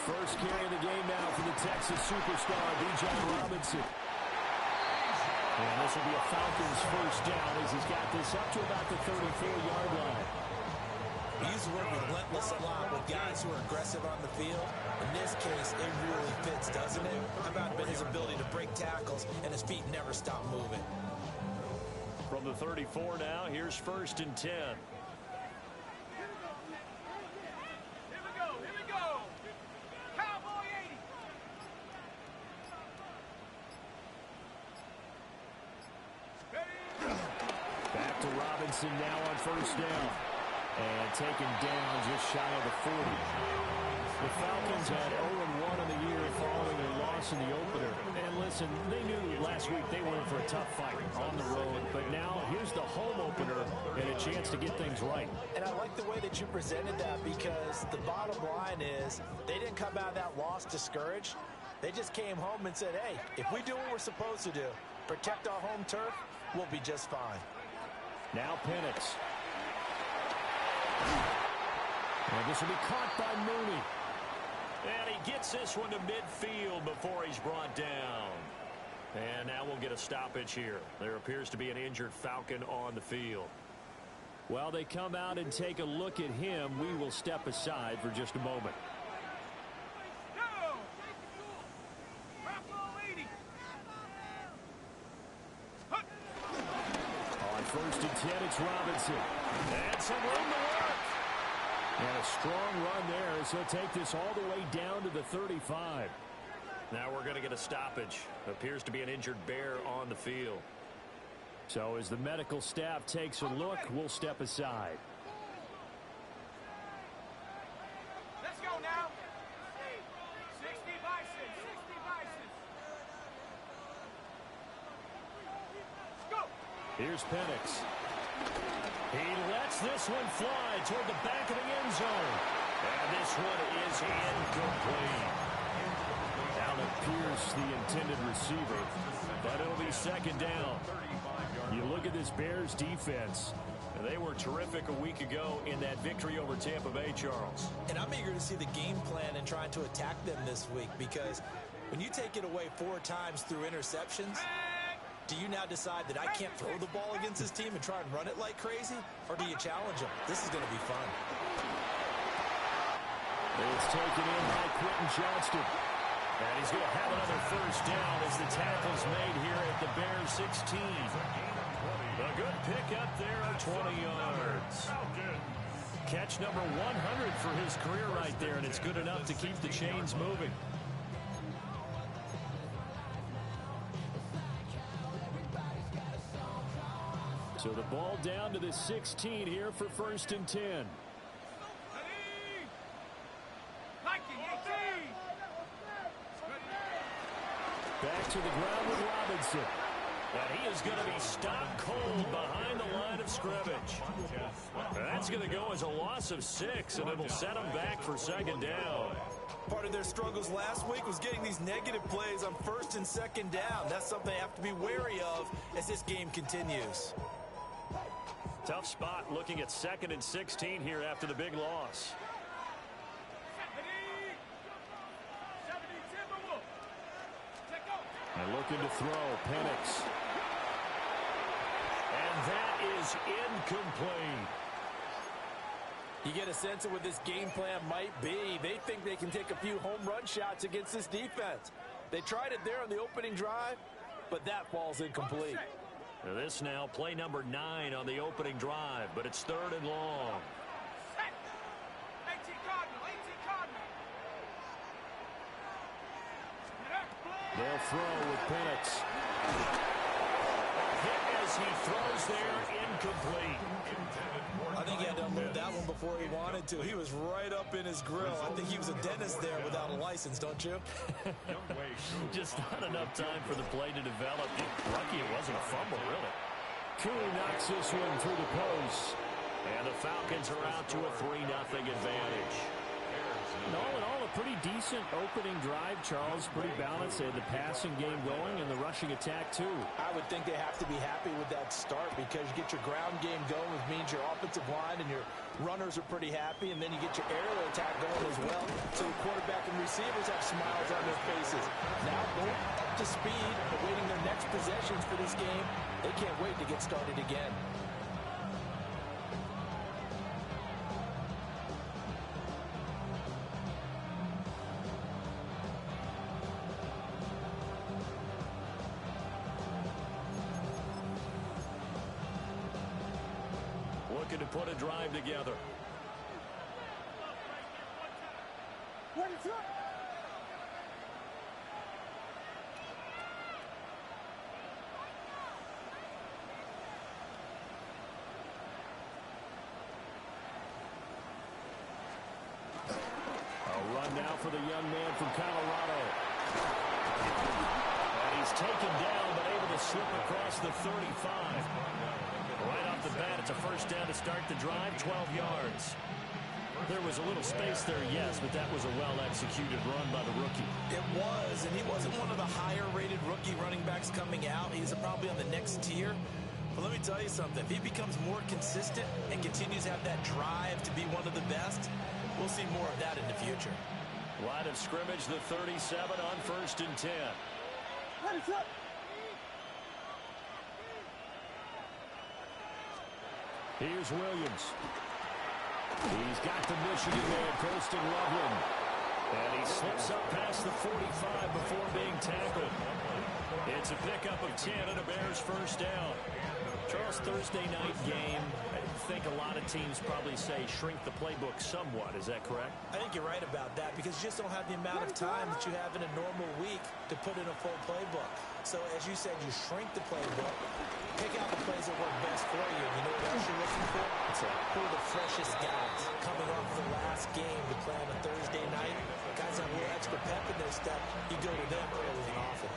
First carry of the game now for the Texas superstar, Bijan Robinson. And this will be a Falcons first down as he's got this up to about the 34-yard line. He used to work relentless a lot with guys who are aggressive on the field. In this case, it really fits, doesn't it? How about his ability to break tackles and his feet never stop moving? From the 34 now, here's 1st and 10. Back to Robinson now on 1st down. And taken down just shy of the 40. The Falcons had 0-1 in the year following a loss in the opener. And listen, they knew last week they were in for a tough fight on the road. But now here's the home opener and a chance to get things right. And I like the way that you presented that, because the bottom line is they didn't come out of that loss discouraged. They just came home and said, hey, if we do what we're supposed to do, protect our home turf, we'll be just fine. Now Penix. And this will be caught by Mooney. And he gets this one to midfield before he's brought down. And now we'll get a stoppage here. There appears to be an injured Falcon on the field. While they come out and take a look at him, we will step aside for just a moment. On 1st and 10, it's Robinson. And some room to work. And a strong run there as he'll take this all the way down to the 35. Now we're going to get a stoppage. Appears to be an injured Bear on the field. So as the medical staff takes a look, we'll step aside. Let's go now. 60 Bison, 60 Bison. Let's go. Here's Penix. He lets this one fly toward the back of the end zone. And this one is incomplete. Now to Pierce, the intended receiver. But it'll be 2nd down. You look at this Bears defense. They were terrific a week ago in that victory over Tampa Bay, Charles. And I'm eager to see the game plan and trying to attack them this week, because when you take it away 4 times through interceptions, do you now decide that I can't throw the ball against this team and try and run it like crazy? Or do you challenge them? This is going to be fun. It's taken in by Quentin Johnston. And he's going to have another first down as the tackle's made here at the Bears 16. A good pickup there of 20 yards. Catch number 100 for his career right there, and it's good enough to keep the chains moving. So the ball down to the 16 here for 1st and 10. Back to the ground with Robinson. And he is going to be stopped cold behind the line of scrimmage. That's going to go as a loss of 6, and it'll set him back for 2nd down. Part of their struggles last week was getting these negative plays on 1st and 2nd down. That's something they have to be wary of as this game continues. Tough spot looking at 2nd and 16 here after the big loss. And looking to throw, Penix. And that is incomplete. You get a sense of what this game plan might be. They think they can take a few home run shots against this defense. They tried it there on the opening drive, but that falls incomplete. Now this now play number 9 on the opening drive, but it's 3rd and long. They'll throw with Penix. Hit as he throws there, incomplete. I think he had to unload that one before he wanted to. He was right up in his grill. I think he was a dentist there without a license, don't you? Just not enough time for the play to develop. Lucky it wasn't a fumble, really. Cooley knocks this one through the post. And the Falcons are out to a 3-0 advantage. And all in all, a pretty decent opening drive, Charles. Pretty balanced. They had the passing game going and the rushing attack, too. I would think they have to be happy with that start because you get your ground game going, which means your offensive line and your runners are pretty happy, and then you get your aerial attack going as well. So the quarterback and receivers have smiles on their faces. Now going up to speed, awaiting their next possessions for this game. They can't wait to get started again. Looking to put a drive together. A run now for the young man from Colorado. And he's taken down, but able to slip across the 35. Right off the bat, it's a first down to start the drive, 12 yards. There was a little space there, yes, but that was a well-executed run by the rookie. It was, and he wasn't one of the higher-rated rookie running backs coming out. He's probably on the next tier. But let me tell you something. If he becomes more consistent and continues to have that drive to be one of the best, we'll see more of that in the future. Line of scrimmage, the 37 on 1st and 10. Here's Williams. He's got the Michigan man, Colston Loveland. And he slips up past the 45 before being tackled. It's a pickup of 10 and a Bears first down. Charles, Thursday night game, I think a lot of teams probably say shrink the playbook somewhat. Is that correct? I think you're right about that because you just don't have the amount of time that you have in a normal week to put in a full playbook. So, as you said, you shrink the playbook, pick out the plays that work best for you. You know what else you're looking for? Who are the freshest guys coming off the last game to play on a Thursday night? Guys have a little extra pep in their step. You go to them early and often.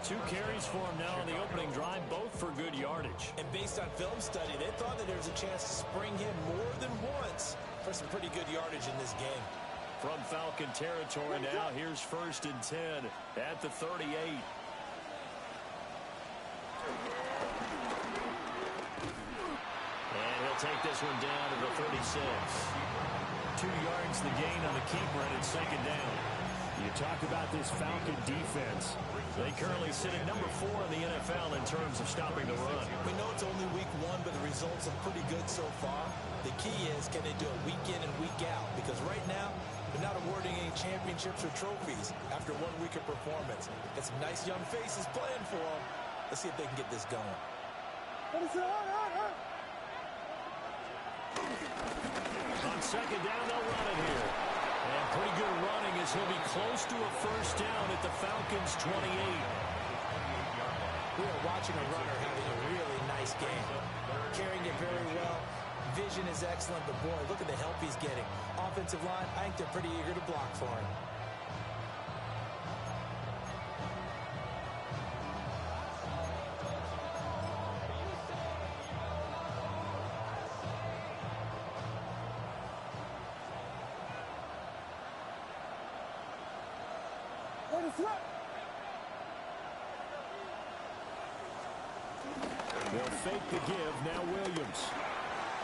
2 carries for him now on the opening drive, both for good yardage. And based on film study, they thought that there was a chance to spring him more than once for some pretty good yardage in this game. From Falcon territory now, here's 1st and 10 at the 38. And he'll take this one down to the 36. 2 yards the gain on the keeper, and it's 2nd down. You talk about this Falcon defense. They currently sit at number 4 in the NFL in terms of stopping the run. We know it's only week 1, but the results are pretty good so far. The key is, can they do it week in and week out? Because right now, they're not awarding any championships or trophies after 1 week of performance. Got some nice young faces playing for them. Let's see if they can get this going. On 2nd down, they'll run it here. And pretty good running as he'll be close to a first down at the Falcons' 28. We are watching a runner having a really nice game. Carrying it very well. Vision is excellent, but boy, look at the help he's getting. Offensive line, I think they're pretty eager to block for him. They'll fake the give. Now Williams.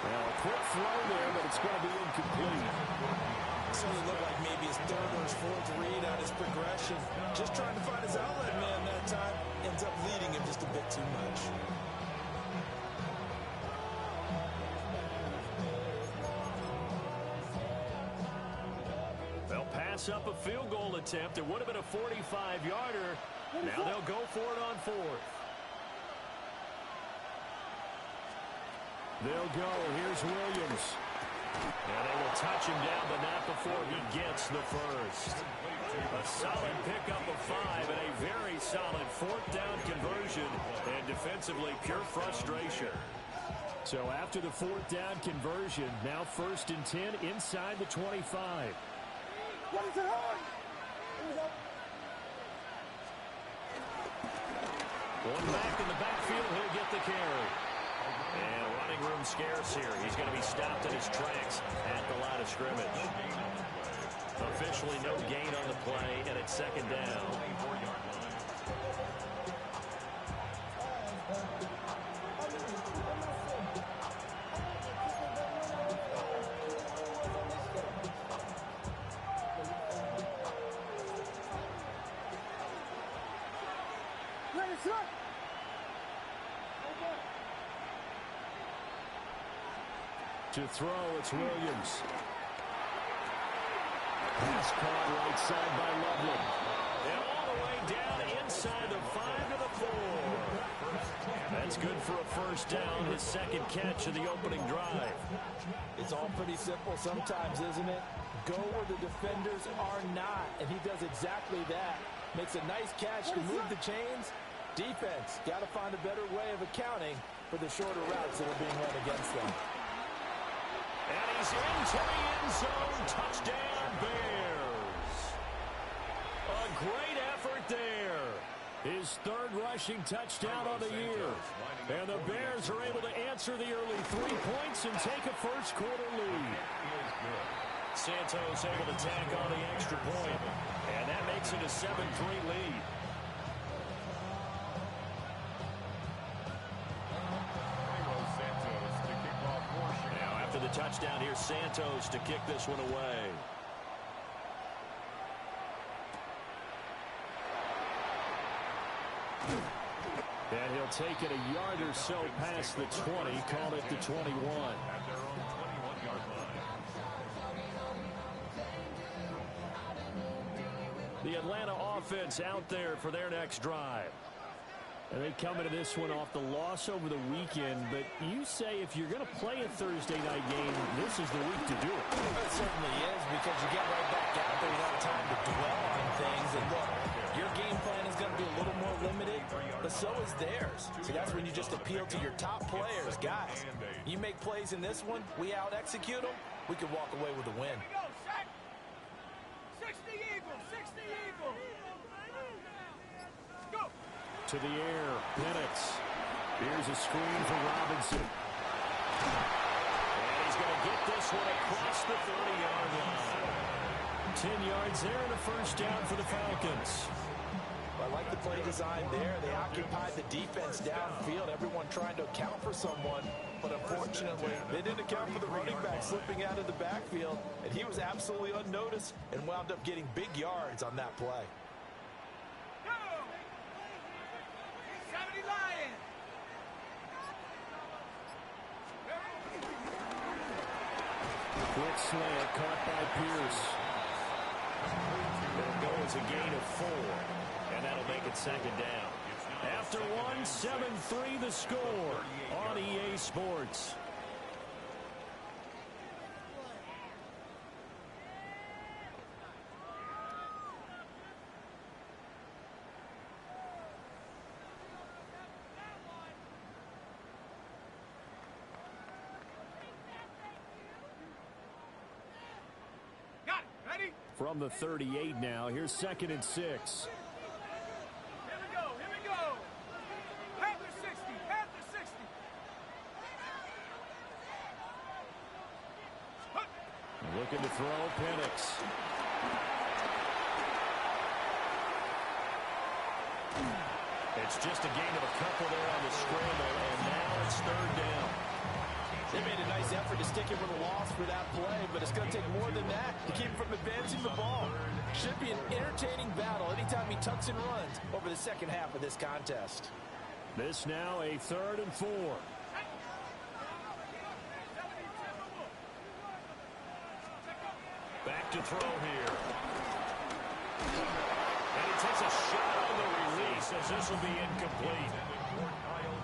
Well, a quick throw there, but it's going to be incomplete. Certainly looked like maybe his 3rd or his 4th read on his progression. Just trying to find his outlet man that time. Ends up leading him just a bit too much. They'll pass up a field goal attempt. It would have been a 45-yarder. Now they'll go for it on 4th. They'll go. Here's Williams. And they will touch him down, but not before he gets the first. A solid pickup of 5 and a very solid 4th down conversion. And defensively, pure frustration. So after the 4th down conversion, now 1st and 10 inside the 25. One back in the backfield, he'll get the carry. And running room scarce here. He's going to be stopped in his tracks at the line of scrimmage. Officially no gain on the play, and it's second down. To throw, it's Williams. Pass caught right side by Loveland. And all the way down inside the 5 to the 4. That's good for a first down, his second catch of the opening drive. It's all pretty simple sometimes, isn't it? Go where the defenders are not, and he does exactly that. Makes a nice catch to move the chains. Defense, got to find a better way of accounting for the shorter routes that are being run against them. And he's into the end zone. Touchdown, Bears. A great effort there. His third rushing touchdown on the year. And the Bears are able to answer the early 3 points and take a first quarter lead. Santos able to tack on the extra point. And that makes it a 7-3 lead. The touchdown here, Santos to kick this one away. And he'll take it a yard or so past the 20, call it the 21. The Atlanta offense out there for their next drive. And they come into this one off the loss over the weekend, but you say if you're going to play a Thursday night game, this is the week to do it. It certainly is, because you get right back out there. You don't have time to dwell on things. And look, your game plan is going to be a little more limited, but so is theirs. So that's when you just appeal to your top players. Guys, you make plays in this one, we out-execute them, we can walk away with a win. 60 Eagles, 60 Eagles. Go. To the air, Penix. Here's a screen for Robinson. And he's going to get this one across the 30-yard line. 10 yards there and a first down for the Falcons. I like the play design there. They occupied the defense downfield, everyone trying to account for someone. But unfortunately, they didn't account for the running back slipping out of the backfield. And he was absolutely unnoticed and wound up getting big yards on that play. Quick slant caught by Pierce. It'll go as a gain of 4, and that'll make it second down. After 1, 7-3 the score on EA Sports. From the 38 now, here's 2nd and 6. Here we go, here we go. Panther 60, Panther 60. Looking to throw, Penix. It's just a gain of a couple there on the scramble, and now it's 3rd down. They made a nice effort to stick him with a loss for that play, but it's going to take more than that to keep him from advancing the ball. Should be an entertaining battle anytime he tucks and runs over the second half of this contest. This now a 3rd and 4. Back to throw here. And he takes a shot on the release as this will be incomplete.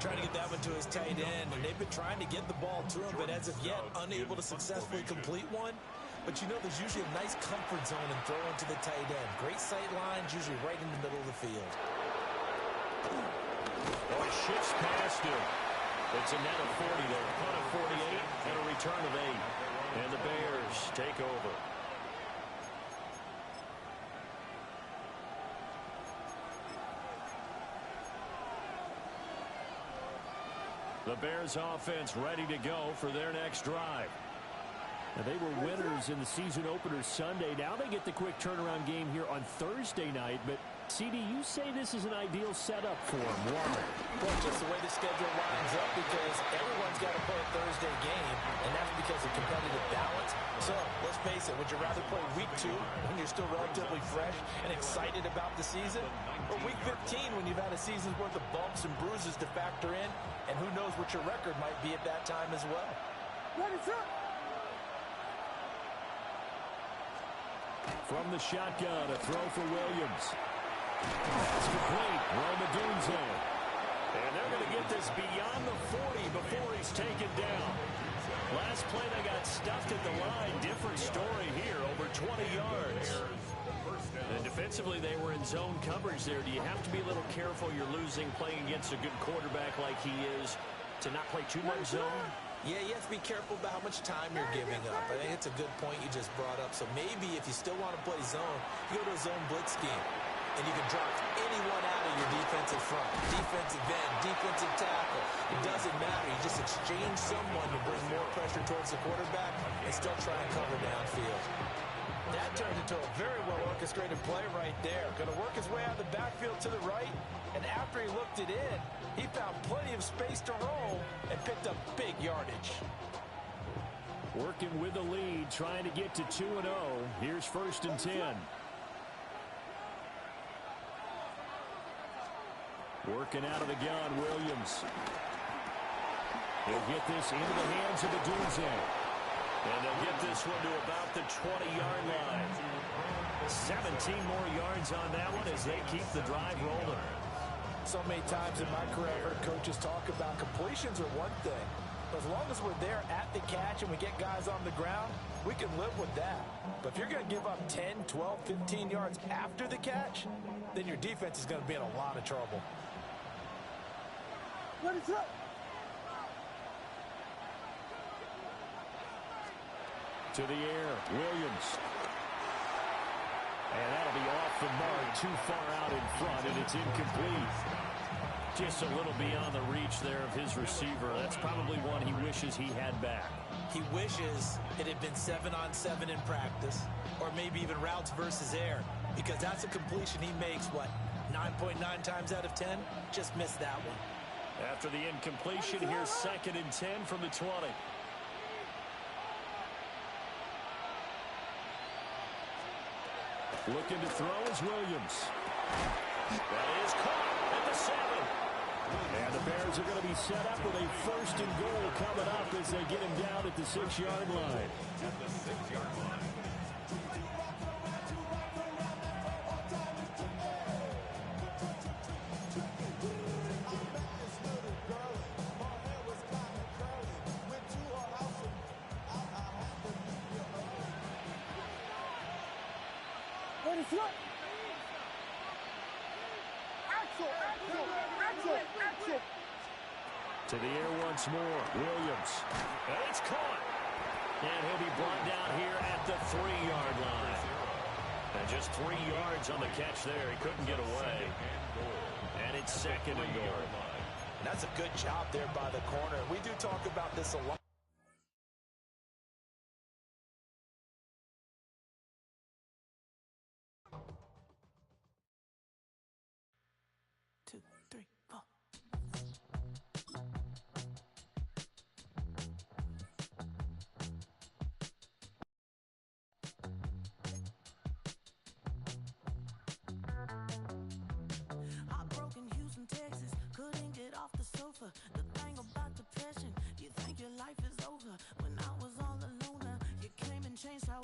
Trying to get that one to his tight end, and they've been trying to get the ball to him, but as of yet, unable to successfully complete one. But you know there's usually a nice comfort zone in throwing to the tight end. Great sight lines, usually right in the middle of the field. Oh, he shifts past him. It's a net of 40 there. Punt of 48 and a return of 8. And the Bears take over. The Bears offense ready to go for their next drive. Now, they were winners in the season opener Sunday. Now they get the quick turnaround game here on Thursday night. But, CD, you say this is an ideal setup for them. Why? Well, just the way the schedule lines up, because everyone's got to play a Thursday game, and that's because of competitive balance. So, let's face it, would you rather play week 2 when you're still relatively fresh and excited about the season? Or week 15 when you've had a season's worth of bumps and bruises to factor in, and who knows what your record might be at that time as well? Ready, set. From the shotgun, a throw for Williams. That's complete. Rome Odunze. And they're going to get this beyond the 40 before he's taken down. Last play, they got stuffed at the line. Different story here, over 20 yards. And defensively, they were in zone coverage there. Do you have to be a little careful? You're losing playing against a good quarterback like he is to not play too much zone? Yeah, you have to be careful about how much time you're giving up. I think it's a good point you just brought up. So maybe if you still want to play zone, you go to a zone blitz scheme. And you can drop anyone out of your defensive front. Defensive end, defensive tackle. It doesn't matter. You just exchange someone to bring more pressure towards the quarterback and still try and cover downfield. That turned into a very well-orchestrated play right there. Going to work his way out of the backfield to the right. And after he looked it in, he found plenty of space to roll and picked up big yardage. Working with the lead, trying to get to 2-0. Here's 1st and 10. Working out of the gun, Williams. He'll get this into the hands of Odunze. And they'll get this one to about the 20-yard line. 17 more yards on that one as they keep the drive rolling. So many times in my career, I've heard coaches talk about completions are one thing. But as long as we're there at the catch and we get guys on the ground, we can live with that. But if you're going to give up 10, 12, 15 yards after the catch, then your defense is going to be in a lot of trouble. Ready, set. To the air, Williams. And that'll be off the mark, too far out in front, and it's incomplete. Just a little beyond the reach there of his receiver. That's probably one he wishes he had back. He wishes it had been 7-on-7 in practice, or maybe even routes versus air, because that's a completion he makes, 9.9 times out of 10? Just missed that one. After the incompletion, here's 2nd and 10 from the 20. Looking to throw is Williams. That is caught at the 7. And the Bears are going to be set up with a 1st and goal coming up as they get him down at the 6-yard line. At the 6-yard line. To the air once more, Williams. And it's caught. And he'll be brought down here at the 3-yard line. And just 3 yards on the catch there. He couldn't get away. And it's 2nd and goal. And that's a good job there by the corner. We do talk about this a lot. The thing about depression, you think your life is over. When I was all alone, you came and changed how